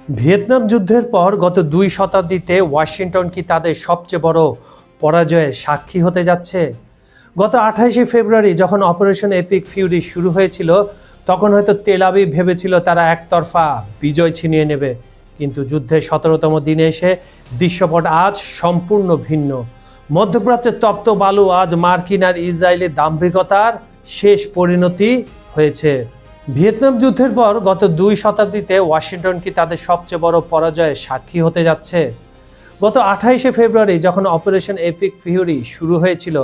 Vietnam যুদ্ধের পর গত 2 শতাব্দীতে ওয়াশিংটন কি তাদের সবচেয়ে বড় পরাজয়ের সাক্ষী হতে যাচ্ছে? গত 28শে ফেব্রুয়ারি যখন অপারেশন এপিক ফিউরি শুরু হয়েছিল, তখন হয়তো তেল আবিব ভেবেছিল তারা একতরফা বিজয় ছিনিয়ে নেবে। কিন্তু যুদ্ধের 17তম দিনে এসে দৃশ্যপট আজ সম্পূর্ণ ভিন্ন। মধ্যপ্রাচ্যের তপ্ত বালু আজ মার্কিন আর ইসরায়েলের দাম্ভিকতার শেষ পরিণতি হয়েছে। ভিয়েতনাম যুদ্ধের পর গত 2 শতাব্দীতে ওয়াশিংটন কি তাদের সবচেয়ে বড় পরাজয়ের সাক্ষী হতে যাচ্ছে? গত 28শে ফেব্রুয়ারি যখন অপারেশন এপিক ফিউরি শুরু হয়েছিল,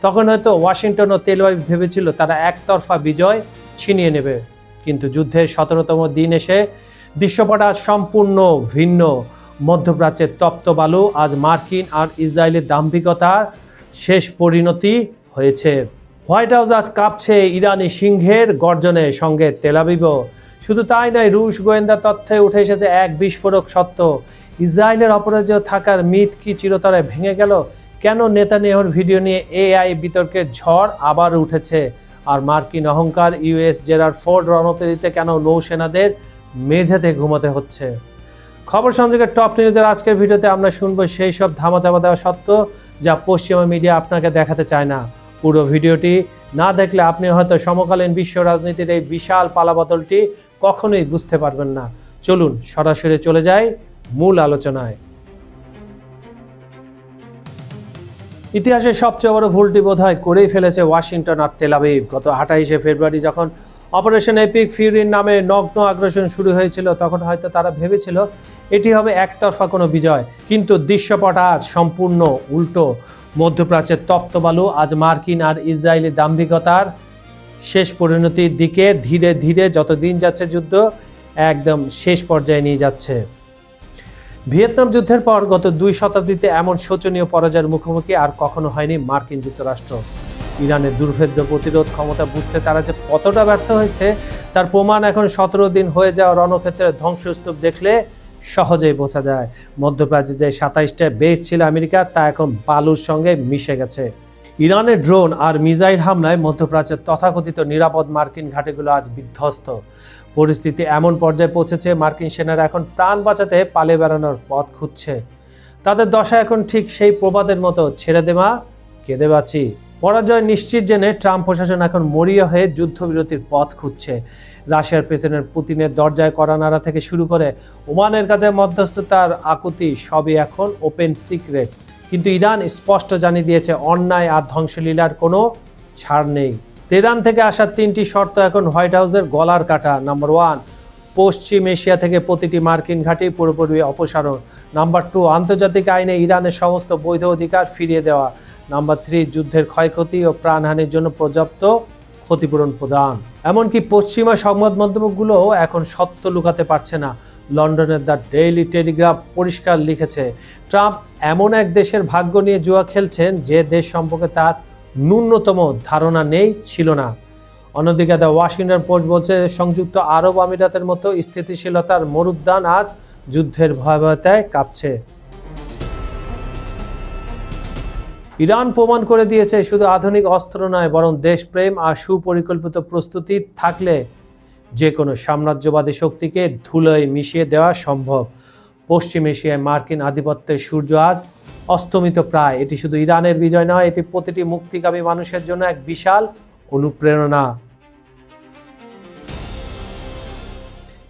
তখন হয়তো ওয়াশিংটন ও তেল আবিব ভেবেছিল তারা একতরফা বিজয় ছিনিয়ে নেবে। কিন্তু যুদ্ধের 17তম দিন এসে দৃশ্যপট আজ সম্পূর্ণ ভিন্ন। মধ্যপ্রাচ্যের তপ্ত বালু আজ মার্কিন আর ইসরায়েলের দাম্ভিকতার শেষ পরিণতি হয়েছে। হোয়াইট হাউস আজ কাঁপছে ইরানি সিংহের গর্জনে, সঙ্গে তেল আবিবও। শুধু তাই নয়, রুশ গোয়েন্দা তথ্যে উঠে এসেছে এক বিস্ফোরক সত্য। ইসরায়েলের অপরাজয় থাকার মিথ কি চিরতরে ভেঙে গেল? কেন নেতানিয়াহুর ভিডিও নিয়ে এআই বিতর্কের ঝড় আবার উঠেছে? আর মার্কিন অহংকার ইউএস জেরার্ড ফোর্ড রণতরীতে কেন নৌসেনাদের মেঝেতে ঘুমাতে হচ্ছে? খবর সংযোগের টপ নিউজের আজকের ভিডিওতে আমরা শুনবো সেই সব ধামাচাপা দেওয়া সত্য যা পশ্চিমা মিডিয়া আপনাকে দেখাতে চায় না। পুরো ভিডিওটি না দেখলে আপনি হয়তো সমকালীন বিশ্ব রাজনীতির এই বিশাল পালাবদলটি কখনোই বুঝতে পারবেন না। চলুন সরাসরি চলে যাই মূল আলোচনায়। ইতিহাসের সবচেয়ে বড় ভুলটি বোধহয় করেই ফেলেছে ওয়াশিংটন আর তেল আবিব। গত 28শে ফেব্রুয়ারি যখন অপারেশন এপিক ফিউরির নামে নগ্ন আগ্রাসন শুরু হয়েছিল, তখন হয়তো তারা ভেবেছিল এটি হবে একতরফা কোনো বিজয়। কিন্তু দৃশ্যপট আজ সম্পূর্ণ উল্টো। মধ্যপ্রাচ্যের তপ্ত বালু আজ মার্কিন আর ইসরায়েলি দাম্ভিকতার শেষ পরিণতির দিকে ধীরে ধীরে যত দিন যাচ্ছে যুদ্ধ একদম শেষ পর্যায়ে নিয়ে যাচ্ছে। ভিয়েতনাম যুদ্ধের পর গত 2 শতাব্দীতে এমন শোচনীয় পরাজয়ের মুখোমুখি আর কখনো হয়নি মার্কিন যুক্তরাষ্ট্র। ইরানের দুর্ভেদ্য প্রতিরোধ ক্ষমতা বুঝতে তারা যে কতটা ব্যর্থ হয়েছে তার প্রমাণ এখন 17 দিন হয়ে যাওয়া রণক্ষেত্রের ধ্বংসস্তূপ দেখলে সহজেই বোঝা যায়। মধ্যপ্রাচ্যে যে 27টা বেস ছিল আমেরিকা, তা এখন বালুর সঙ্গে মিশে গেছে। ইরানের ড্রোন আর মিসাইল হামলায় মধ্যপ্রাচ্যের তথাকথিত নিরাপদ মার্কিন ঘাঁটিগুলো আজ বিধ্বস্ত। পরিস্থিতি এমন পর্যায়ে পৌঁছেছে, মার্কিন সেনারা এখন প্রাণ বাঁচাতে পালিয়ে বেড়ানোর পথ খুঁজছে। তাদের দশা এখন ঠিক সেই প্রবাদের মতো, ছেড়ে দেমা কেঁদে বাঁচি। পরাজয় নিশ্চিত জেনে ট্রাম্প প্রশাসন এখন মরিয়া হয়ে যুদ্ধবিরতির পথ খুঁজছে। রাশিয়ার প্রেসিডেন্ট পুতিনের দরজায় কড়া নাড়া থেকে শুরু করে ওমানের কাছে মধ্যস্থতার আকুতি সবই এখন ওপেন সিক্রেট। কিন্তু ইরান স্পষ্ট জানিয়ে দিয়েছে অন্যায় আর ধ্বংসলীলার কোনো ছাড় নেই। তেহরান থেকে আসা 3টি শর্ত এখন হোয়াইট হাউসের গলার কাটা। নাম্বার 1, পশ্চিম এশিয়া থেকে প্রতিটি মার্কিন ঘাঁটি পুরোপুরি অপসারণ। নাম্বার 2, আন্তর্জাতিক আইনে ইরানের সমস্ত বৈধ অধিকার ফিরিয়ে দেওয়া। নাম্বার 3, যুদ্ধের ক্ষয়ক্ষতি ও প্রাণহানির জন্য পর্যাপ্ত ক্ষতিপূরণ প্রদান। এমনকি পশ্চিমা সংবাদ মাধ্যমগুলোও এখন সত্য লুকাতে পারছে না। লন্ডনের দ্য ডেইলি টেলিগ্রাফ পরিষ্কার লিখেছে, ট্রাম্প এমন এক দেশের ভাগ্য নিয়ে জুয়া খেলছেন যে দেশ সম্পর্কে তার ন্যূনতম ধারণা নেই, ছিল না। অন্যদিকে দ্য ওয়াশিংটন পোস্ট বলছে, সংযুক্ত আরব আমিরাতের মতো স্থিতিশীলতার মরুদ্যান আজ যুদ্ধের ভয়াবহতায় কাঁপছে। ইরান প্রমাণ করে দিয়েছে শুধু আধুনিক অস্ত্র নয়, বরং দেশপ্রেম আর সুপরিকল্পিত প্রস্তুতি থাকলে যে কোনো সাম্রাজ্যবাদী শক্তিকে ধুলোয় মিশিয়ে দেওয়া সম্ভব। পশ্চিম এশিয়ায় মার্কিন আধিপত্যের সূর্য আজ অস্তমিত প্রায়। এটি শুধু ইরানের বিজয় নয়, এটি প্রতিটি মুক্তিকামী মানুষের জন্য এক বিশাল অনুপ্রেরণা।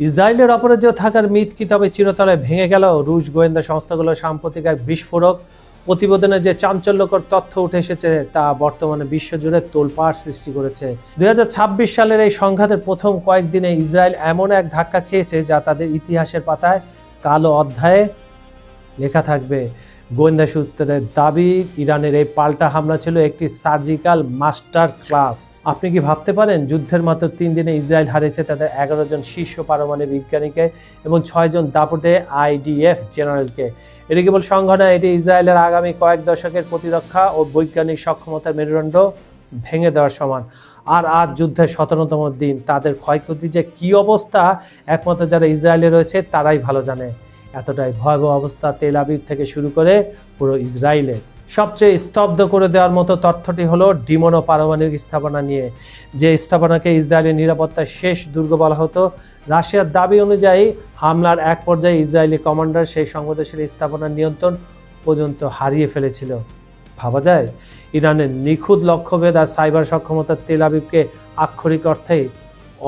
ইসরায়েলের অপরাজয় থাকার মিথ কি তবে চিরতরে ভেঙে গেল? রুশ গোয়েন্দা সংস্থাগুলোর সাম্প্রতিক এক বিস্ফোরক প্রতিবেদনে যে চাঞ্চল্যকর তথ্য উঠে এসেছে তা বর্তমানে বিশ্বজুড়ে তোলপাড় সৃষ্টি করেছে। 2026 সালের এই সংঘাতের প্রথম কয়েকদিনে ইসরায়েল এমন এক ধাক্কা খেয়েছে যা তাদের ইতিহাসের পাতায় কালো অধ্যায়ে লেখা থাকবে। গোয়েন্দা সূত্রের দাবি, ইরানের এই পাল্টা হামলা ছিল একটি সার্জিক্যাল মাস্টার ক্লাস। আপনি কি ভাবতে পারেন, যুদ্ধের মাত্র 3 দিনে ইসরায়েল হারিয়েছে তাদের 11 জন শীর্ষ পারমাণবিক বিজ্ঞানীকে এবং 6 জন দাপটে IDF জেনারেলকে। এটি কেবল সংখ্যা নয়, এটি ইসরায়েলের আগামী কয়েক দশকের প্রতিরক্ষা ও বৈজ্ঞানিক সক্ষমতার মেরুদণ্ড ভেঙে দেওয়ার সমান। আর আজ যুদ্ধের 17তম দিন, তাদের ক্ষয়ক্ষতি যে কী অবস্থা একমাত্র যারা ইসরায়েলে রয়েছে তারাই ভালো জানে। এতটাই ভয়াবহ অবস্থা তেল আবিব থেকে শুরু করে পুরো ইসরায়েলের। সবচেয়ে স্তব্ধ করে দেওয়ার মতো তথ্যটি হলো ডিমোনো পারমাণবিক স্থাপনা নিয়ে, যে স্থাপনাকে ইসরায়েলের নিরাপত্তার শেষ দুর্গ বলা হতো। রাশিয়ার দাবি অনুযায়ী হামলার এক পর্যায়ে ইসরায়েলি কমান্ডার সেই সংবেদনশীল স্থাপনার নিয়ন্ত্রণ পর্যন্ত হারিয়ে ফেলেছিল। ভাবা যায়, ইরানের নিখুঁত লক্ষ্যভেদ আর সাইবার সক্ষমতা তেল আবিবকে আক্ষরিক অর্থেই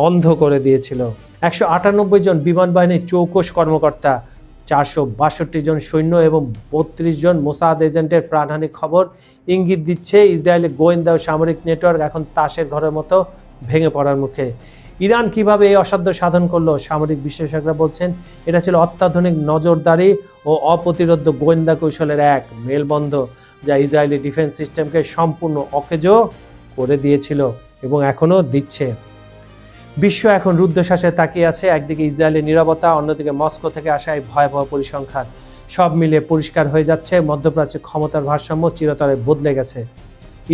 অন্ধ করে দিয়েছিল। 198 জন বিমান বাহিনীর চৌকস কর্মকর্তা, 462 জন সৈন্য এবং 32 জন মোসাদ এজেন্টের প্রাণহানির খবর ইঙ্গিত দিচ্ছে ইসরায়েলের গোয়েন্দা ও সামরিক নেটওয়ার্ক এখন তাসের ঘরের মতো ভেঙে পড়ার মুখে। ইরান কিভাবে এই অসাধ্য সাধন করলো? সামরিক বিশ্লেষকরা বলছেন এটা ছিল অত্যাধুনিক নজরদারি ও অপ্রতিরোধ্য গোয়েন্দা কৌশলের এক মেলবন্ধ, যা ইসরায়েলি ডিফেন্স সিস্টেমকে সম্পূর্ণ অকেজো করে দিয়েছিল এবং এখনও দিচ্ছে। বিশ্ব এখন রুদ্ধশ্বাসে তাকিয়ে আছে, একদিকে ইসরায়েলের নিরাপত্তা, অন্যদিকে মস্কো থেকে আসা এই ভয়াবহ পরিসংখ্যান। সব মিলিয়ে পরিষ্কার হয়ে যাচ্ছে মধ্যপ্রাচ্যে ক্ষমতার ভারসাম্য চিরতরে বদলে গেছে।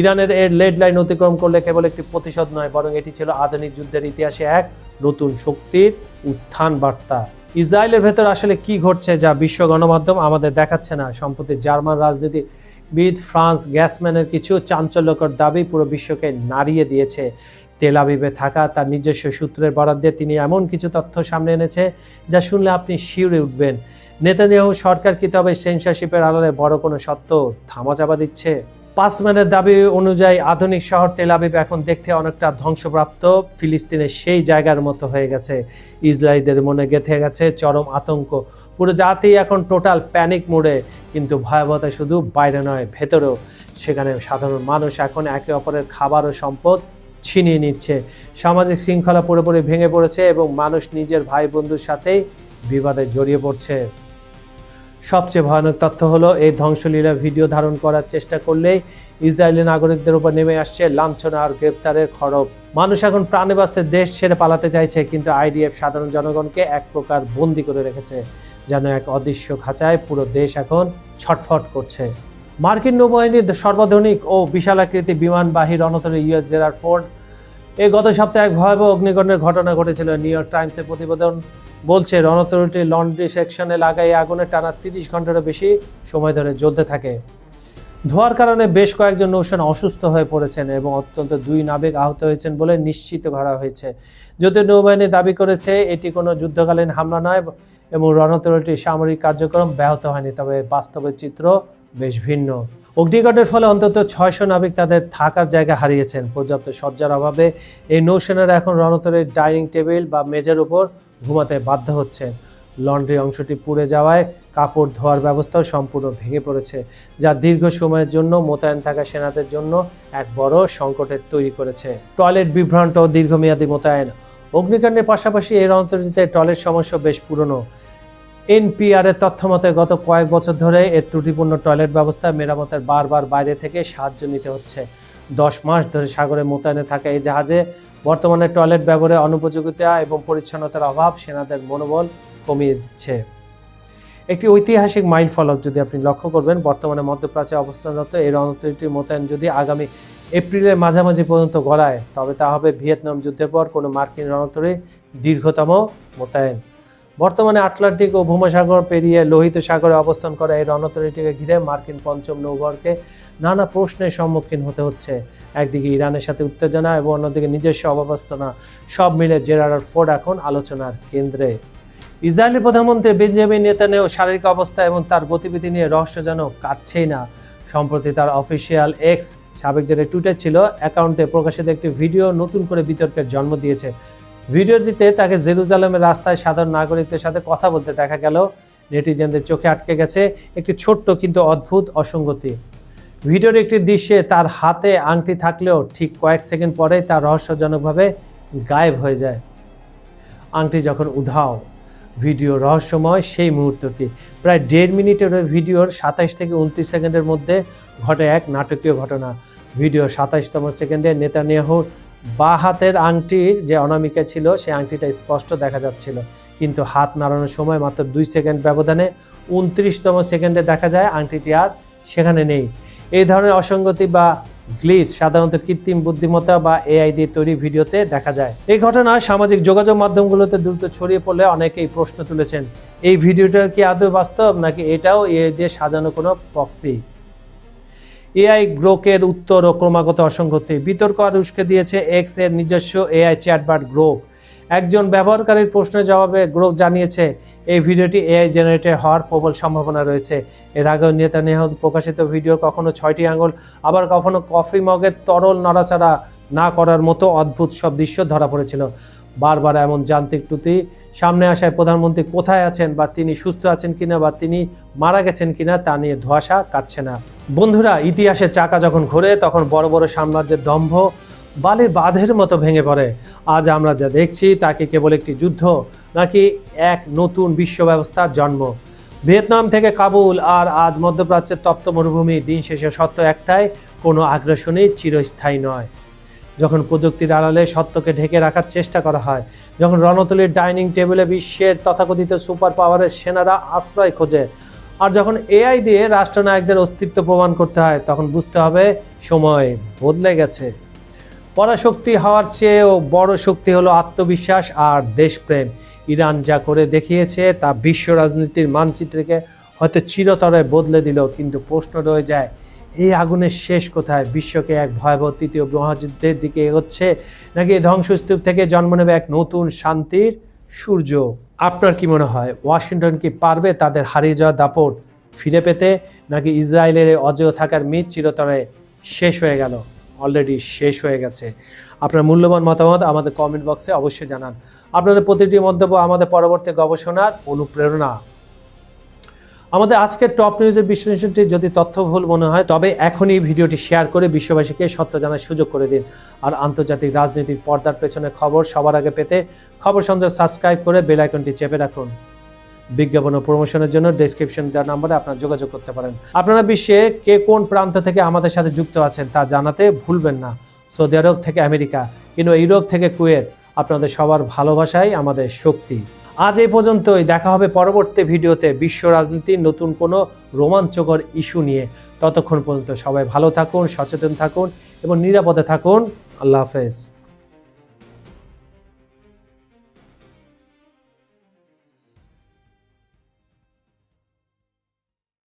ইরানের এর লেড লাইন অতিক্রম করলে কেবল একটি প্রতিশোধ নয়, বরং এটি ছিল আধুনিক যুদ্ধের ইতিহাসে এক নতুন শক্তির উত্থান বার্তা। ইসরায়েলের ভেতর আসলে কি ঘটছে যা বিশ্ব গণমাধ্যম আমাদের দেখাচ্ছে না? সম্প্রতি জার্মান রাজনীতিবিদ ফ্রান্স গ্যাসম্যানের কিছু চাঞ্চল্যকর দাবি পুরো বিশ্বকে নাড়িয়ে দিয়েছে। তেল আবিবে থাকা তার নিজস্ব সূত্রের বরাত দিয়ে তিনি এমন কিছু তথ্য সামনে এনেছে যা শুনলে আপনি শিউরে উঠবেন। নেতানিয়াহু সরকার কি তবে সেন্সরশিপের আড়ালে বড় কোনো সত্য ধামাচাপা দিচ্ছে? পাসম্যানের দাবি অনুযায়ী আধুনিক শহর তেল আবিব এখন দেখতে অনেকটা ধ্বংসপ্রাপ্ত ফিলিস্তিনের সেই জায়গার মতো হয়ে গেছে। ইসরায়েলদের মনে গেঁথে গেছে চরম আতঙ্ক। পুরো জাতি এখন টোটাল প্যানিক মোডে। কিন্তু ভয়াবহতা শুধু বাইরে নয়, ভেতরেও। সেখানে সাধারণ মানুষ এখন একে অপরের খাবার ও সম্পদ ছিনিয়ে নিচ্ছে। সামাজিক শৃঙ্খলা পুরোপুরি ভেঙে পড়েছে এবং মানুষ নিজের ভাই বন্ধুর সাথেই বিবাদে জড়িয়ে পড়ছে। সবচেয়ে ভয়ানক তথ্য হলো এই ধ্বংসলীলা ভিডিও ধারণ করার চেষ্টা করলেই ইসরায়েলি নাগরিকদের উপর নেমে আসছে লাঞ্ছনা আর গ্রেপ্তারের খড়গ। মানুষ এখন প্রাণে বাঁচতে দেশ ছেড়ে পালাতে চাইছে, কিন্তু আইডিএফ সাধারণ জনগণকে এক প্রকার বন্দি করে রেখেছে, যেন এক অদৃশ্য খাঁচায় পুরো দেশ এখন ছটফট করছে। মার্কিন নৌবাহিনীর সর্বাধুনিক ও বিশালাকৃতি বিমানবাহী রণতরী ইউএস জেরার্ড ফোর্ড গত সপ্তাহে এক ভয়াবহ অগ্নিকাণ্ডের ঘটনা ঘটেছিল। নিউ ইয়র্ক টাইমসের প্রতিবেদন বলছে রণতরীটির লন্ড্রি সেকশনে লাগাই আগুনে টানা 30 ঘন্টারও বেশি সময় ধরে জ্বলতে থাকে। ধোঁয়ার কারণে বেশ কয়েকজন নৌসেনা অসুস্থ হয়ে পড়েছেন এবং অত্যন্ত 2 নাবিক আহত হয়েছেন বলে নিশ্চিত করা হয়েছে। যদিও নৌবাহিনী দাবি করেছে এটি কোনো যুদ্ধকালীন হামলা নয় এবং রণতরীটির সামরিক কার্যক্রম ব্যাহত হয়নি, তবে বাস্তবের চিত্র বেশ ভিন্ন। অগ্নিকাণ্ডের ফলে অন্তত 600 নাবিক তাদের থাকার জায়গা হারিয়েছেন। পর্যাপ্ত সজ্জার অভাবে এই নৌসেনারা এখন রণতরীর ডাইনিং টেবিল বা মেজের উপর ঘুমাতে বাধ্য হচ্ছে। লন্ড্রি অংশটি পুড়ে যাওয়ায় কাপড় ধোয়ার ব্যবস্থাও সম্পূর্ণ ভেঙে পড়েছে, যা দীর্ঘ সময়ের জন্য মোতায়েন থাকা সেনাদের জন্য এক বড় সংকটের তৈরি করেছে। টয়লেট বিভ্রান্ত ও দীর্ঘমেয়াদী মোতায়েন। অগ্নিকাণ্ডের পাশাপাশি এই রণতরীতে টয়লেট সমস্যা বেশ পুরনো। এনপিআর এর তথ্য মতে গত কয়েক বছর ধরে এর ত্রুটিপূর্ণ টয়লেট ব্যবস্থা মেরামতের বারবার বাইরে থেকে সাহায্য নিতে হচ্ছে। 10 মাস ধরে সাগরে মোতায়েনে থাকা এই জাহাজে বর্তমানে টয়লেট ব্যবহারে অনুপযোগিতা এবং পরিচ্ছন্নতার অভাব সেনাদের মনোবল কমিয়ে দিচ্ছে। একটি ঐতিহাসিক মাইল ফলক যদি আপনি লক্ষ্য করবেন, বর্তমানে মধ্যপ্রাচ্যে অবস্থানরত এই রণতরীটির মোতায়েন যদি আগামী এপ্রিলের মাঝামাঝি পর্যন্ত গড়ায়, তবে তা হবে ভিয়েতনাম যুদ্ধের পর কোনো মার্কিন রণতরীর দীর্ঘতম মোতায়েন। বর্তমানে আটলান্টিক ও ভূমসাগর পেরিয়ে লোহিত সাগরে অবস্থান করা এই রণতরীটিকে ঘিরে মার্কিন পঞ্চম নৌবহরকে নানা প্রশ্নের সম্মুখীন হতে হচ্ছে। একদিকে ইরানের সাথে উত্তেজনা এবং অন্যদিকে নিজস্ব অব্যবস্থানা, সব মিলে জেরার্ড ফোর্ড এখন আলোচনার কেন্দ্রে। ইসরায়েলের প্রধানমন্ত্রী বেঞ্জামিন নেতানিয়াহু শারীরিক অবস্থা এবং তার গতিবিধি নিয়ে রহস্য যেন কাটছেই না। সম্প্রতি তার অফিসিয়াল এক্স, সাবেক যেটা টুইটার ছিল, অ্যাকাউন্টে প্রকাশিত একটি ভিডিও নতুন করে বিতর্কের জন্ম দিয়েছে। ভিডিওটিতে তাকে জেরুজালেমের রাস্তায় সাধারণ নাগরিকদের সাথে কথা বলতে দেখা গেল। নেটিজেনদের চোখে আটকে গেছে একটি ছোট্ট কিন্তু অদ্ভুত অসঙ্গতি। ভিডিওর একটি দৃশ্যে তার হাতে আংটি থাকলেও ঠিক কয়েক সেকেন্ড পরেই তা রহস্যজনকভাবে গায়েব হয়ে যায়। আংটি যখন উধাও, ভিডিও রহস্যময় সেই মুহূর্তটি। প্রায় 1.5 মিনিটের ওই ভিডিওর 27 থেকে 29 সেকেন্ডের মধ্যে ঘটে এক নাটকীয় ঘটনা। ভিডিও 27তম সেকেন্ডে নেতানিয়াহুর বাঁ হাতের আংটির যে অনামিকা ছিল সেই আংটিটা স্পষ্ট দেখা যাচ্ছিল, কিন্তু হাত নাড়ানোর সময় মাত্র 2 সেকেন্ড ব্যবধানে 29তম সেকেন্ডে দেখা যায় আংটিটি আর সেখানে নেই। এই ধরনের অসঙ্গতি বা গ্লিচ সাধারণত কৃত্রিম বুদ্ধিমত্তা বা এআই দিয়ে তৈরি ভিডিওতে দেখা যায়। এই ঘটনা সামাজিক যোগাযোগ মাধ্যমগুলোতে দ্রুত ছড়িয়ে পড়লে অনেকেই প্রশ্ন তুলেছেন, এই ভিডিওটা কি আদৌ বাস্তব নাকি এটাও এআই দিয়ে সাজানো কোনো প্রক্সি? এআই গ্রোকের উত্তর ও ক্রমাগত অসঙ্গতি। বিতর্ক আর উস্কে দিয়েছে এক্স এর নিজস্ব এআই চ্যাটবট গ্রোক। একজন ব্যবহারকারীর প্রশ্নের জবাবে গ্রোক জানিয়েছে এই ভিডিওটি এআই জেনারেটেড হওয়ার প্রবল সম্ভাবনা রয়েছে। এর আগেও নেতানিয়াহু প্রকাশিত ভিডিও কখনো 6টি আঙুল আবার কখনো কফি মগের তরল নড়াচড়া না করার মতো অদ্ভুত সব দৃশ্য ধরা পড়েছিল। বারবার এমন যান্ত্রিক ত্রুটি সামনে আসায় প্রধানমন্ত্রী কোথায় আছেন বা তিনি সুস্থ আছেন কিনা বা তিনি মারা গেছেন কিনা তা নিয়ে ধোঁয়াশা কাটছে না। বন্ধুরা, ইতিহাসের চাকা যখন ঘোরে তখন বড় বড় সাম্রাজ্যের দম্ভ বালির বাঁধের মতো ভেঙে পড়ে। আজ আমরা যা দেখছি তাকে কেবল একটি যুদ্ধ নাকি এক নতুন বিশ্ব ব্যবস্থার জন্ম। ভিয়েতনাম থেকে কাবুল আর আজ মধ্যপ্রাচ্যের তপ্ত মরুভূমি, দিন শেষে সত্য একটাই, কোনো আগ্রাসনই চিরস্থায়ী নয়। যখন প্রযুক্তির আড়ালে সত্যকে ঢেকে রাখার চেষ্টা করা হয়, যখন রণতলীর ডাইনিং টেবিলে বিশ্বের তথাকথিত সুপার পাওয়ারের সেনারা আশ্রয় খোঁজে, আর যখন এআই দিয়ে রাষ্ট্রনায়কদের অস্তিত্ব প্রমাণ করতে হয়, তখন বুঝতে হবে সময় বদলে গেছে। পরাশক্তি হওয়ার চেয়েও বড় শক্তি হলো আত্মবিশ্বাস আর দেশপ্রেম। ইরান যা করে দেখিয়েছে তা বিশ্ব রাজনীতির মানচিত্রকে হয়তো চিরতরে বদলে দিল, কিন্তু প্রশ্ন রয়ে যায় এই আগুনের শেষ কোথায়? বিশ্বকে এক ভয়াবহ তৃতীয় মহাযুদ্ধের দিকে এগোচ্ছে নাকি এই ধ্বংসস্তূপ থেকে জন্ম নেবে এক নতুন শান্তির সূর্য? আপনার কি মনে হয়, ওয়াশিংটন কি পারবে তাদের হারিয়ে যাওয়া দাপট ফিরে পেতে, নাকি ইসরায়েলের অজেয় থাকার মিথ চিরতরে শেষ হয়ে গেল? অলরেডি শেষ হয়ে গেছে। আপনার মূল্যবান মতামত আমাদের কমেন্ট বক্সে অবশ্যই জানান। আপনাদের প্রতিটি মন্তব্য আমাদের পরবর্তী গবেষণার অনুপ্রেরণা। আমাদের আজকের টপ নিউজের বিশ্লেষণটি যদি তথ্যবহুল মনে হয় তবে এখনই ভিডিওটি শেয়ার করে বিশ্ববাসীকে সত্য জানার সুযোগ করে দিন। আর আন্তর্জাতিক রাজনীতির পর্দার পেছনে খবর সবার আগে পেতে খবর সংযোগ সাবস্ক্রাইব করে বেল আইকনটি চেপে রাখুন। বিজ্ঞাপন ও প্রমোশনের জন্য ডেসক্রিপশন দেওয়া নম্বরে আপনারা যোগাযোগ করতে পারেন। আপনারা বিশ্বে কে কোন প্রান্ত থেকে আমাদের সাথে যুক্ত আছেন তা জানাতে ভুলবেন না। সৌদি আরব থেকে আমেরিকা কিংবা ইউরোপ থেকে কুয়েত, আপনাদের সবার ভালোবাসাই আমাদের শক্তি। আজ এই পর্যন্তই, দেখা হবে পরবর্তী ভিডিওতে বিশ্ব রাজনীতির নতুন কোনো রোমাঞ্চকর ইস্যু নিয়ে। ততক্ষণ পর্যন্ত সবাই ভালো থাকুন, সচেতন থাকুন এবং নিরাপদে থাকুন। আল্লাহ হাফেজ।